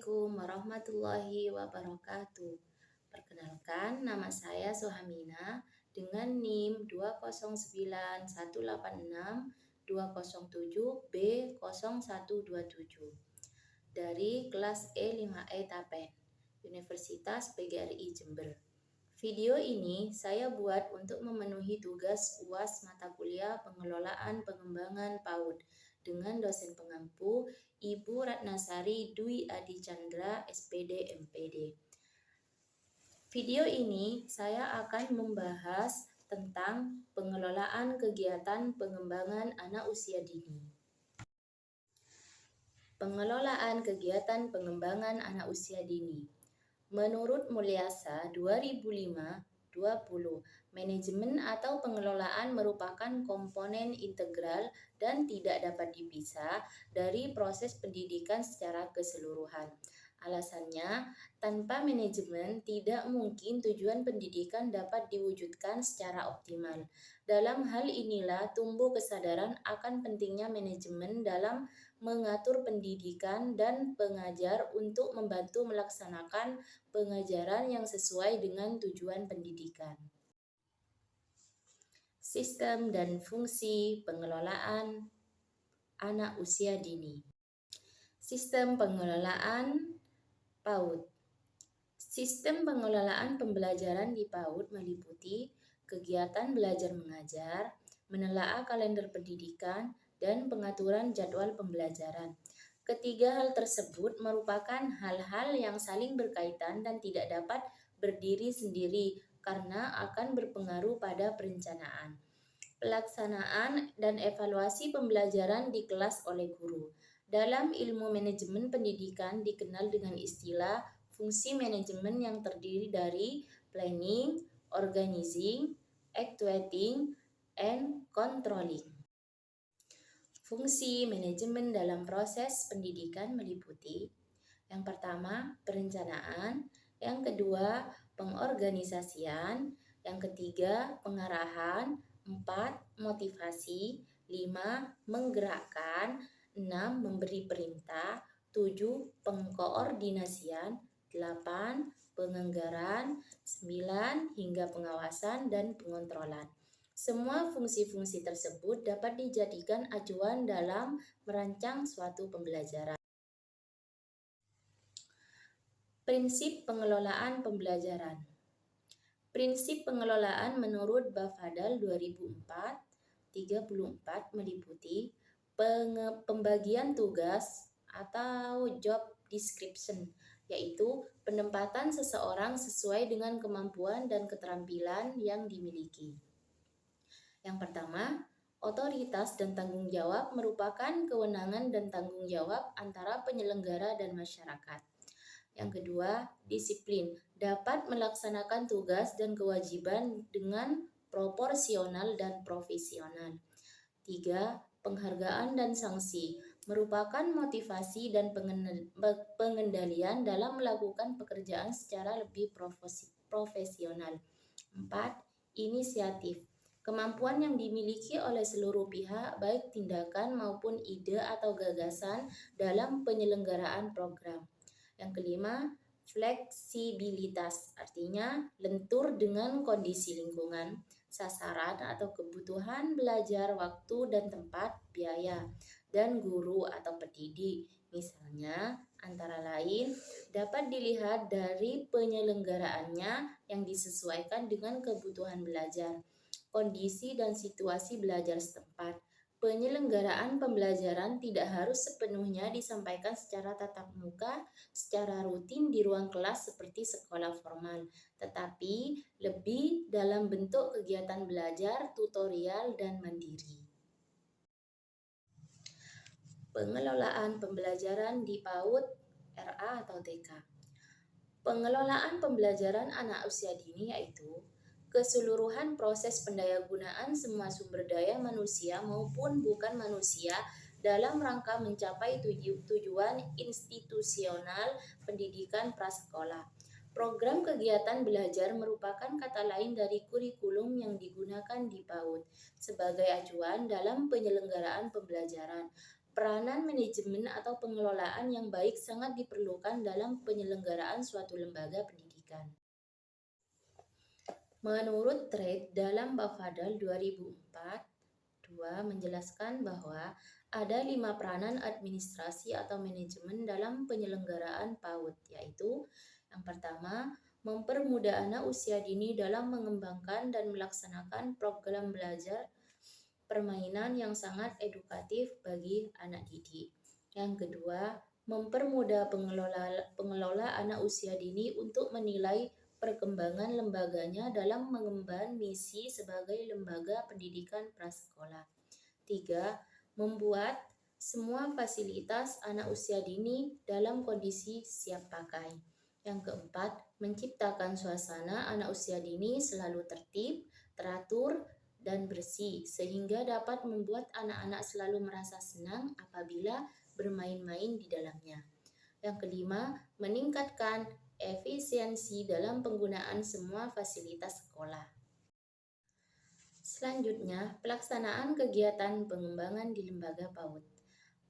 Assalamualaikum warahmatullahi wabarakatuh. Perkenalkan, nama saya Sohamina dengan NIM 20986207207B0127 dari kelas E5E Tapen, Universitas PGRI Jember. Video ini saya buat untuk memenuhi tugas UAS mata kuliah Pengelolaan Pengembangan PAUD dengan dosen pengampu Ibu Ratnasari Dwi Adi Chandra, SPD MPD. Video ini saya akan membahas tentang pengelolaan kegiatan pengembangan anak usia dini. Pengelolaan kegiatan pengembangan anak usia dini. Menurut Mulyasa 2005-20, manajemen atau pengelolaan merupakan komponen integral dan tidak dapat dipisah dari proses pendidikan secara keseluruhan. Alasannya, tanpa manajemen tidak mungkin tujuan pendidikan dapat diwujudkan secara optimal. Dalam hal inilah tumbuh kesadaran akan pentingnya manajemen dalam mengatur pendidikan dan pengajar untuk membantu melaksanakan pengajaran yang sesuai dengan tujuan pendidikan. Sistem dan fungsi pengelolaan anak usia dini. Sistem pengelolaan PAUD. Sistem pengelolaan pembelajaran di PAUD meliputi kegiatan belajar mengajar, menelaah kalender pendidikan, dan pengaturan jadwal pembelajaran. Ketiga hal tersebut merupakan hal-hal yang saling berkaitan dan tidak dapat berdiri sendiri karena akan berpengaruh pada perencanaan, pelaksanaan, dan evaluasi pembelajaran di kelas oleh guru. Dalam ilmu manajemen pendidikan dikenal dengan istilah fungsi manajemen yang terdiri dari planning, organizing, actuating, and controlling. Fungsi manajemen dalam proses pendidikan meliputi yang pertama, perencanaan, yang kedua, pengorganisasian, yang ketiga, pengarahan, 4, motivasi, 5, menggerakkan, 6, memberi perintah, 7, pengkoordinasian, 8, penganggaran, 9, hingga pengawasan dan pengontrolan. Semua fungsi-fungsi tersebut dapat dijadikan acuan dalam merancang suatu pembelajaran. Prinsip pengelolaan pembelajaran. Prinsip pengelolaan menurut Bafadal 2004-34 meliputi pembagian tugas atau job description, yaitu penempatan seseorang sesuai dengan kemampuan dan keterampilan yang dimiliki. Yang pertama, otoritas dan tanggung jawab merupakan kewenangan dan tanggung jawab antara penyelenggara dan masyarakat. Yang kedua, disiplin dapat melaksanakan tugas dan kewajiban dengan proporsional dan profesional. 3. Penghargaan dan sanksi merupakan motivasi dan pengendalian dalam melakukan pekerjaan secara lebih profesional. 4. Inisiatif, kemampuan yang dimiliki oleh seluruh pihak baik tindakan maupun ide atau gagasan dalam penyelenggaraan program. Yang kelima, fleksibilitas, artinya lentur dengan kondisi lingkungan, sasaran atau kebutuhan belajar, waktu dan tempat, biaya, dan guru atau pendidik. Misalnya, antara lain dapat dilihat dari penyelenggaraannya yang disesuaikan dengan kebutuhan belajar, kondisi dan situasi belajar setempat. Penyelenggaraan pembelajaran tidak harus sepenuhnya disampaikan secara tatap muka, secara rutin di ruang kelas seperti sekolah formal, tetapi lebih dalam bentuk kegiatan belajar, tutorial, dan mandiri. Pengelolaan pembelajaran di PAUD, RA atau TK. Pengelolaan pembelajaran anak usia dini yaitu keseluruhan proses pendayagunaan semua sumber daya manusia maupun bukan manusia dalam rangka mencapai tujuan institusional pendidikan prasekolah. Program kegiatan belajar merupakan kata lain dari kurikulum yang digunakan di PAUD sebagai acuan dalam penyelenggaraan pembelajaran. peranan manajemen atau pengelolaan yang baik sangat diperlukan dalam penyelenggaraan suatu lembaga pendidikan. Menurut Trade dalam Bafadal 2004, 2 menjelaskan bahwa ada 5 peranan administrasi atau manajemen dalam penyelenggaraan PAUD, yaitu yang pertama, mempermudah anak usia dini dalam mengembangkan dan melaksanakan program belajar permainan yang sangat edukatif bagi anak didik. Yang kedua, mempermudah pengelola anak usia dini untuk menilai perkembangan lembaganya dalam mengemban misi sebagai lembaga pendidikan prasekolah. 3. Membuat semua fasilitas anak usia dini dalam kondisi siap pakai. Yang keempat, menciptakan suasana anak usia dini selalu tertib, teratur, dan bersih sehingga dapat membuat anak-anak selalu merasa senang apabila bermain-main di dalamnya. Yang kelima, meningkatkan efisiensi dalam penggunaan semua fasilitas sekolah. Selanjutnya, pelaksanaan kegiatan pengembangan di lembaga PAUD.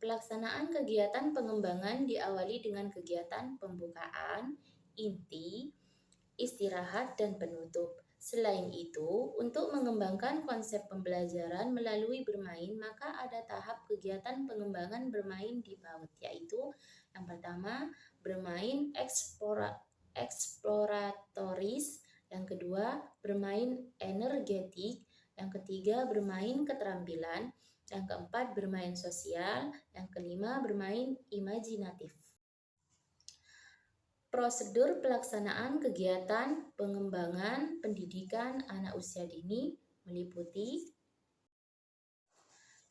Pelaksanaan kegiatan pengembangan diawali dengan kegiatan pembukaan, inti, istirahat, dan penutup. Selain itu, untuk mengembangkan konsep pembelajaran melalui bermain, maka ada tahap kegiatan pengembangan bermain di PAUD, yaitu yang pertama, bermain eksploratoris, yang kedua, bermain energetik, yang ketiga, bermain keterampilan, yang keempat, bermain sosial, yang kelima, bermain imajinatif. Prosedur pelaksanaan kegiatan pengembangan pendidikan anak usia dini meliputi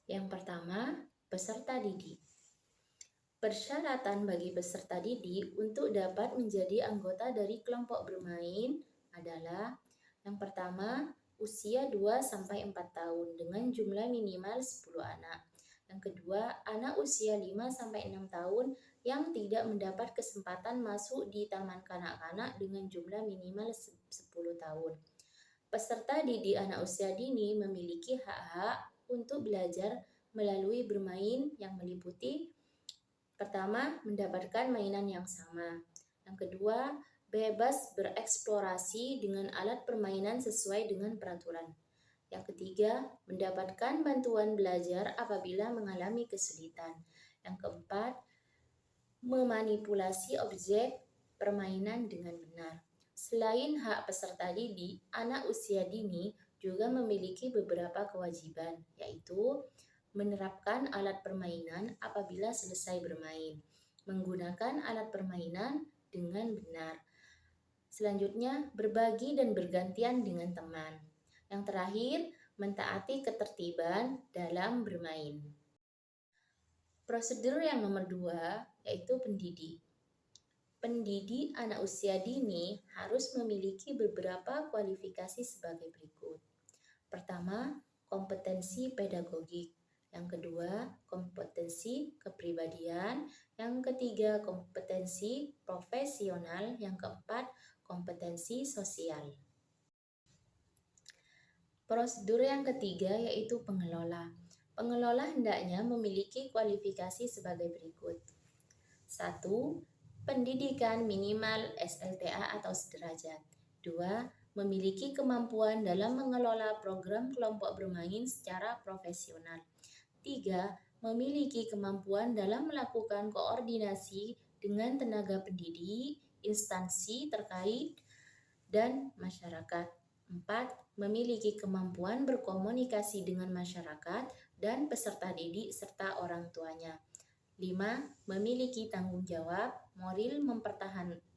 yang pertama, peserta didik. Persyaratan bagi peserta didik untuk dapat menjadi anggota dari kelompok bermain adalah yang pertama, usia 2-4 tahun dengan jumlah minimal 10 anak. Yang kedua, anak usia 5-6 tahun yang tidak mendapat kesempatan masuk di taman kanak-kanak dengan jumlah minimal 10 tahun. Peserta didik anak usia dini memiliki hak-hak untuk belajar melalui bermain yang meliputi pertama, mendapatkan mainan yang sama. Yang kedua, bebas bereksplorasi dengan alat permainan sesuai dengan peraturan. Yang ketiga, mendapatkan bantuan belajar apabila mengalami kesulitan. Yang keempat, memanipulasi objek permainan dengan benar. Selain hak peserta didik, anak usia dini juga memiliki beberapa kewajiban, yaitu menerapkan alat permainan apabila selesai bermain, menggunakan alat permainan dengan benar. Selanjutnya, berbagi dan bergantian dengan teman. Yang terakhir, mentaati ketertiban dalam bermain. Prosedur yang nomor 2 yaitu pendidik. Pendidik anak usia dini harus memiliki beberapa kualifikasi sebagai berikut. Pertama, kompetensi pedagogik. Yang kedua, kompetensi kepribadian. Yang ketiga, kompetensi profesional. Yang keempat, kompetensi sosial. Prosedur yang ketiga yaitu pengelola. Pengelola hendaknya memiliki kualifikasi sebagai berikut. 1. Pendidikan minimal SLTA atau sederajat. 2. Memiliki kemampuan dalam mengelola program kelompok bermain secara profesional. 3. Memiliki kemampuan dalam melakukan koordinasi dengan tenaga pendidik, instansi terkait, dan masyarakat. 4. Memiliki kemampuan berkomunikasi dengan masyarakat dan peserta didik serta orang tuanya. 5. Memiliki tanggung jawab, moral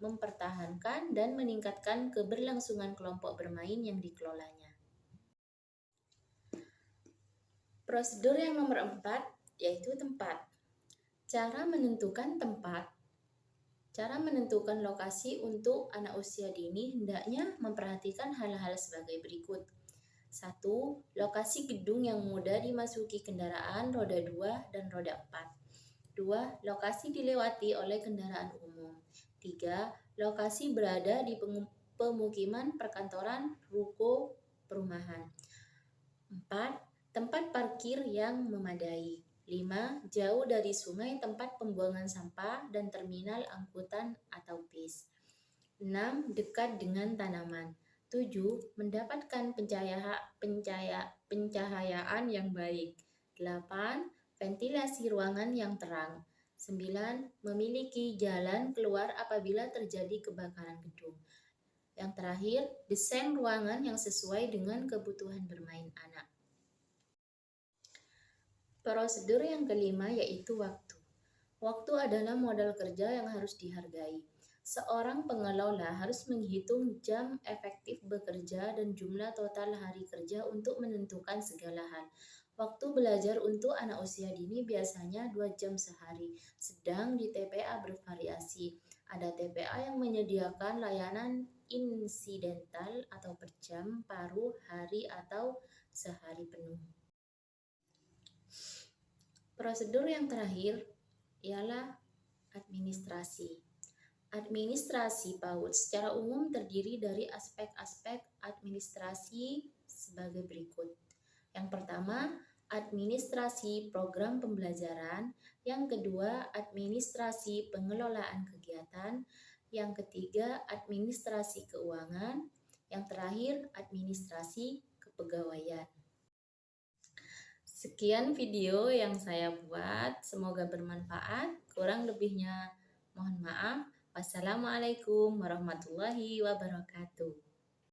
mempertahankan dan meningkatkan keberlangsungan kelompok bermain yang dikelolanya. Prosedur yang nomor 4 yaitu tempat. Cara menentukan lokasi untuk anak usia dini hendaknya memperhatikan hal-hal sebagai berikut. 1. Lokasi gedung yang mudah dimasuki kendaraan roda 2 dan roda 4. 2. Lokasi dilewati oleh kendaraan umum. 3. Lokasi berada di pemukiman, perkantoran, ruko, perumahan. 4. Tempat parkir yang memadai. 5. Jauh dari sungai tempat pembuangan sampah dan terminal angkutan atau bis. 6. Dekat dengan tanaman. 7. Mendapatkan pencahayaan yang baik. 8. Ventilasi ruangan yang terang. 9. Memiliki jalan keluar apabila terjadi kebakaran gedung. Yang terakhir, desain ruangan yang sesuai dengan kebutuhan bermain anak. Prosedur yang kelima yaitu waktu. Waktu adalah modal kerja yang harus dihargai. Seorang pengelola harus menghitung jam efektif bekerja dan jumlah total hari kerja untuk menentukan segala hal. Waktu belajar untuk anak usia dini biasanya 2 jam sehari, sedang di TPA bervariasi. Ada TPA yang menyediakan layanan insidental atau per jam, paruh, hari, atau sehari penuh. Prosedur yang terakhir ialah administrasi. Administrasi PAUD secara umum terdiri dari aspek-aspek administrasi sebagai berikut. Yang pertama, administrasi program pembelajaran. Yang kedua, administrasi pengelolaan kegiatan. Yang ketiga, administrasi keuangan. Yang terakhir, administrasi kepegawaian. Sekian video yang saya buat, semoga bermanfaat. Kurang lebihnya mohon maaf. Wassalamualaikum warahmatullahi wabarakatuh.